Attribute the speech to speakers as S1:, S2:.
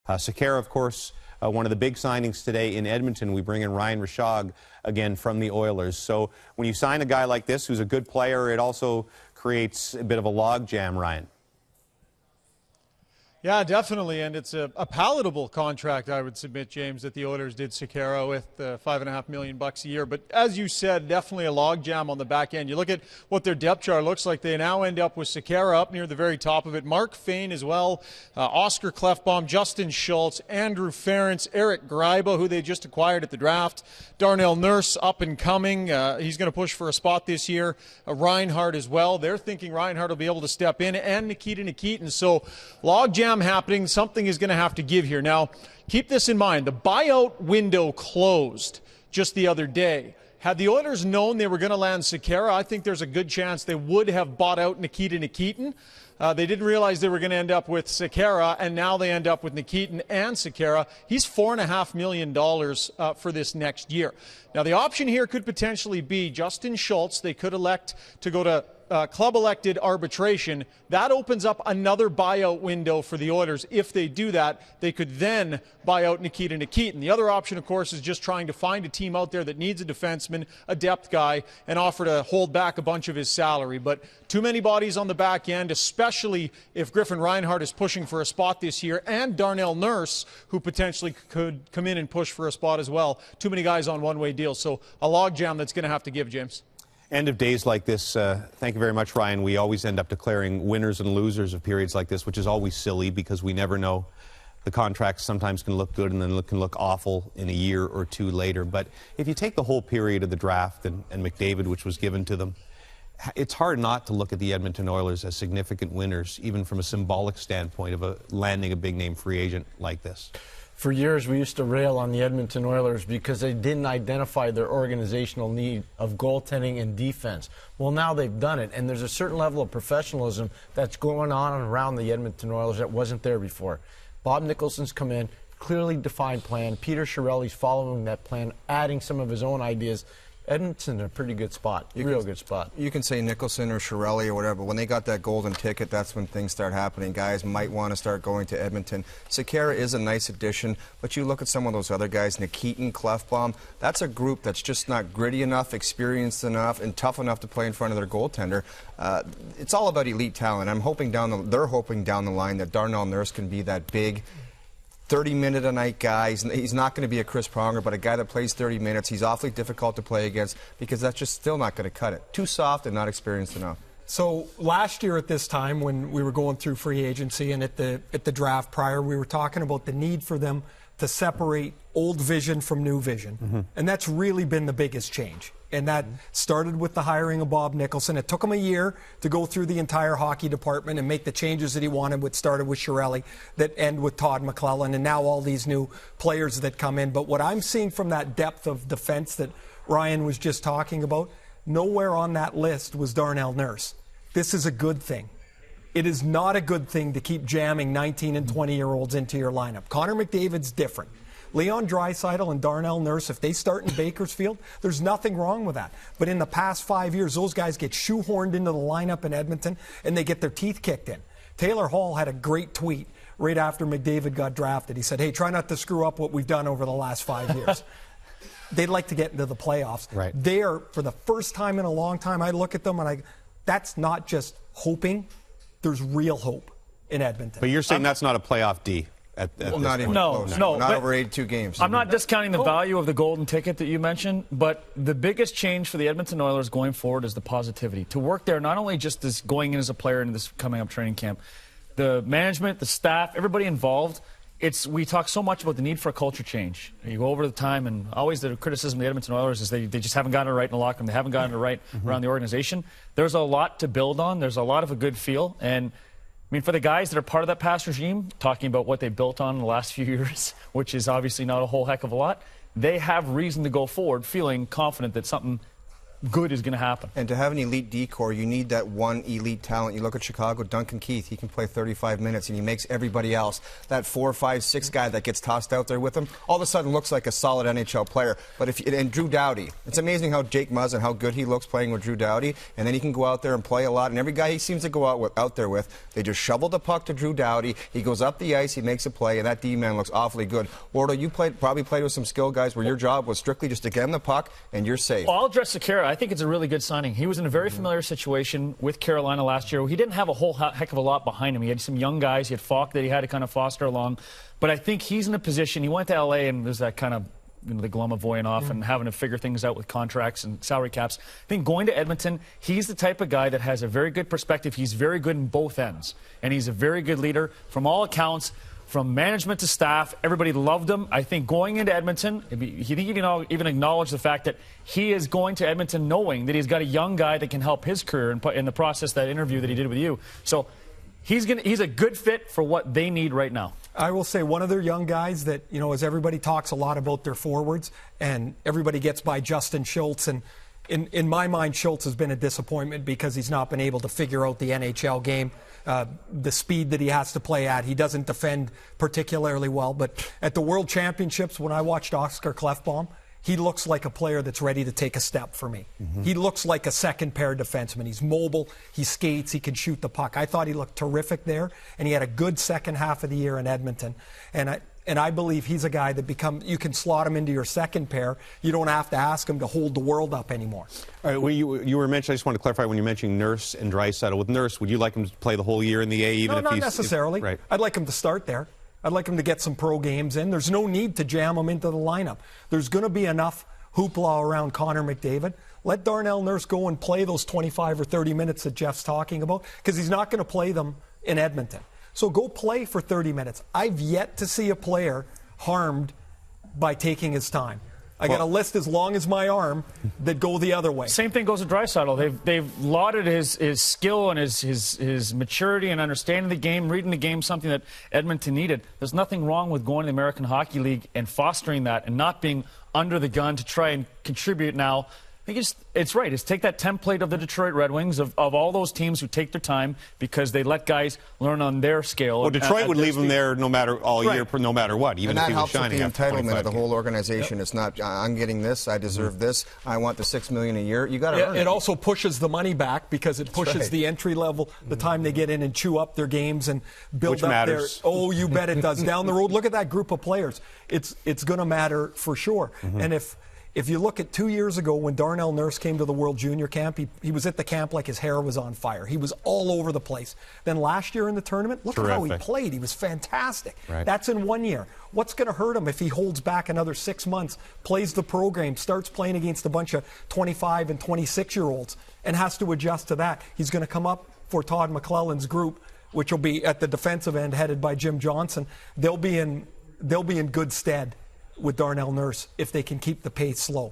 S1: Sekera, of course, one of the big signings today in Edmonton. We bring in Ryan Rishaug again from the Oilers. So when you sign a guy like this who's a good player, it also creates a bit of a logjam, Ryan.
S2: Yeah, definitely, and it's a palatable contract, I would submit, James, that the Oilers did Sekera with $5.5 million a year. But as you said, definitely a logjam on the back end. You look at what their depth chart looks like. They now end up with Sekera up near the very top of it, Mark Fane as well, Oscar Klefbom, Justin Schultz, Andrew Ferentz, Eric Greiba, who they just acquired at the draft, Darnell Nurse up and coming. He's going to push for a spot this year. Reinhart as well. They're thinking Reinhart will be able to step in, and Nikita Nikitin. So logjam happening. Something is going to have to give here. Now, keep this in mind. The buyout window closed just the other day. Had the Oilers known they were going to land Sekera, I think there's a good chance they would have bought out Nikita Nikitin. They didn't realize they were going to end up with Sekera, and now they end up with Nikitin and Sekera. He's $4.5 million for this next year. Now, the option here could potentially be Justin Schultz. They could elect to go to club-elected arbitration. That opens up another buyout window for the Oilers. If they do that, they could then buy out Nikita Nikitin. The other option, of course, is just trying to find a team out there that needs a defenseman, a depth guy, and offer to hold back a bunch of his salary. But too many bodies on the back end, especially if Griffin Reinhart is pushing for a spot this year, and Darnell Nurse, who potentially could come in and push for a spot as well. Too many guys on one-way deals. So a logjam that's going to have to give, James.
S1: End of days like this, thank you very much, Ryan. We always end up declaring winners and losers of periods like this, which is always silly because we never know. The contracts sometimes can look good and then can look awful in a year or two later. But if you take the whole period of the draft and McDavid, which was given to them, it's hard not to look at the Edmonton Oilers as significant winners, even from a symbolic standpoint of landing a big-name free agent like this.
S3: For years, we used to rail on the Edmonton Oilers because they didn't identify their organizational need of goaltending and defense. Well, now they've done it, and there's a certain level of professionalism that's going on around the Edmonton Oilers that wasn't there before. Bob Nicholson's come in, clearly defined plan. Peter Chiarelli's following that plan, adding some of his own ideas. Edmonton's in a pretty good spot, real good spot.
S4: You can say Nicholson or Chiarelli or whatever, but when they got that golden ticket, that's when things start happening. Guys might want to start going to Edmonton. Sekera is a nice addition, but you look at some of those other guys, Nikitin, Klefbom, that's a group that's just not gritty enough, experienced enough, and tough enough to play in front of their goaltender. It's all about elite talent. They're hoping down the line that Darnell Nurse can be that big 30-minute-a-night guy. He's not going to be a Chris Pronger, but a guy that plays 30 minutes. He's awfully difficult to play against because that's just still not going to cut it. Too soft and not experienced enough.
S5: So last year at this time when we were going through free agency and at the draft prior, we were talking about the need for them to separate old vision from new vision. Mm-hmm. And that's really been the biggest change. And that started with the hiring of Bob Nicholson. It took him a year to go through the entire hockey department and make the changes that he wanted, which started with Chiarelli, that end with Todd McClellan, and now all these new players that come in. But what I'm seeing from that depth of defense that Ryan was just talking about, nowhere on that list was Darnell Nurse. This is a good thing. It is not a good thing to keep jamming 19 and 20-year-olds into your lineup. Connor McDavid's different. Leon Draisaitl and Darnell Nurse, if they start in Bakersfield, there's nothing wrong with that. But in the past 5 years, those guys get shoehorned into the lineup in Edmonton, and they get their teeth kicked in. Taylor Hall had a great tweet right after McDavid got drafted. He said, hey, try not to screw up what we've done over the last 5 years. They'd like to get into the playoffs.
S1: Right.
S5: They are, for the first time in a long time, I look at them and that's not just hoping. There's real hope in Edmonton.
S1: But you're saying that's not a playoff D?
S4: Well, not even
S6: no,
S4: close.
S6: no,
S4: not over 82 games.
S6: I'm not discounting the value of the golden ticket that you mentioned, but the biggest change for the Edmonton Oilers going forward is the positivity. To work there, not only just as going in as a player into this coming up training camp, the management, the staff, everybody involved, we talk so much about the need for a culture change. You go over the time, and always the criticism of the Edmonton Oilers is they just haven't gotten it right in the locker room. They haven't gotten it right around the organization. There's a lot to build on. There's a lot of a good feel, and I mean, for the guys that are part of that past regime, talking about what they built on in the last few years, which is obviously not a whole heck of a lot, they have reason to go forward feeling confident that something good is going to happen.
S4: And to have an elite decor, you need that one elite talent. You look at Chicago, Duncan Keith, he can play 35 minutes, and he makes everybody else, that 4, 5, 6 guy that gets tossed out there with him, all of a sudden looks like a solid NHL player. But and Drew Doughty, it's amazing how Jake Muzzin, how good he looks playing with Drew Doughty, and then he can go out there and play a lot. And every guy he seems to go out there with, they just shovel the puck to Drew Doughty. He goes up the ice, he makes a play, and that D-man looks awfully good. Wardo, you probably played with some skill guys where your job was strictly just to get him the puck, and you're safe.
S6: Well, I'll address Sekera. I think it's a really good signing. He was in a very familiar situation with Carolina last year. He didn't have a whole heck of a lot behind him. He had some young guys. He had Falk that he had to kind of foster along. But I think he's in a position. He went to L.A. and there's that kind of, the glum of voying off and having to figure things out with contracts and salary caps. I think going to Edmonton, he's the type of guy that has a very good perspective. He's very good in both ends. And he's a very good leader. From all accounts, from management to staff, everybody loved him. I think going into Edmonton, he even acknowledged the fact that he is going to Edmonton knowing that he's got a young guy that can help his career in the process, that interview that he did with you. So he's a good fit for what they need right now.
S5: I will say one of their young guys that, as everybody talks a lot about their forwards, and everybody gets by Justin Schultz, and in my mind, Schultz has been a disappointment because he's not been able to figure out the NHL game. The speed that he has to play at. He doesn't defend particularly well. But at the World Championships, when I watched Oscar Klefbom, he looks like a player that's ready to take a step for me. He looks like a second-pair defenseman. He's mobile, he skates, he can shoot the puck. I thought he looked terrific there, and he had a good second half of the year in Edmonton. And I believe he's a guy that you can slot him into your second pair. You don't have to ask him to hold the world up anymore.
S1: All right, well, you were mentioning, I just want to clarify, when you mentioned Nurse and Draisaitl. With Nurse, would you like him to play the whole year in the A?
S5: No, not necessarily.
S1: Right.
S5: I'd like him to start there. I'd like him to get some pro games in. There's no need to jam him into the lineup. There's going to be enough hoopla around Connor McDavid. Let Darnell Nurse go and play those 25 or 30 minutes that Jeff's talking about, because he's not going to play them in Edmonton. So go play for 30 minutes. I've yet to see a player harmed by taking his time. I got a list as long as my arm that go the other way.
S6: Same thing goes with Draisaitl. They've lauded his skill and his maturity and understanding the game, reading the game, something that Edmonton needed. There's nothing wrong with going to the American Hockey League and fostering that and not being under the gun to try and contribute now. I think it's right. It's take that template of the Detroit Red Wings, of all those teams who take their time because they let guys learn on their scale.
S1: Well, Detroit would leave them there no matter year, no matter what, even
S4: and
S1: if he was
S4: helps
S1: shining.
S4: with the entitlement of the whole organization. Yep. It's not, I'm getting this, I deserve this, I want the $6 million a year. You got to earn it.
S5: It also pushes the money back because it pushes the entry level, the time they get in and chew up their games and build up
S1: matters.
S5: their. Oh, you bet it does. Down the road, look at that group of players. It's going to matter for sure. And if you look at 2 years ago when Darnell Nurse came to the World Junior Camp, he was at the camp like his hair was on fire. He was all over the place. Then last year in the tournament, look at how he played. He was fantastic.
S1: Right.
S5: That's in 1 year. What's going to hurt him if he holds back another 6 months, plays the program, starts playing against a bunch of 25 and 26-year-olds, and has to adjust to that? He's going to come up for Todd McClellan's group, which will be at the defensive end headed by Jim Johnson. They'll be in good stead with Darnell Nurse if they can keep the pace slow.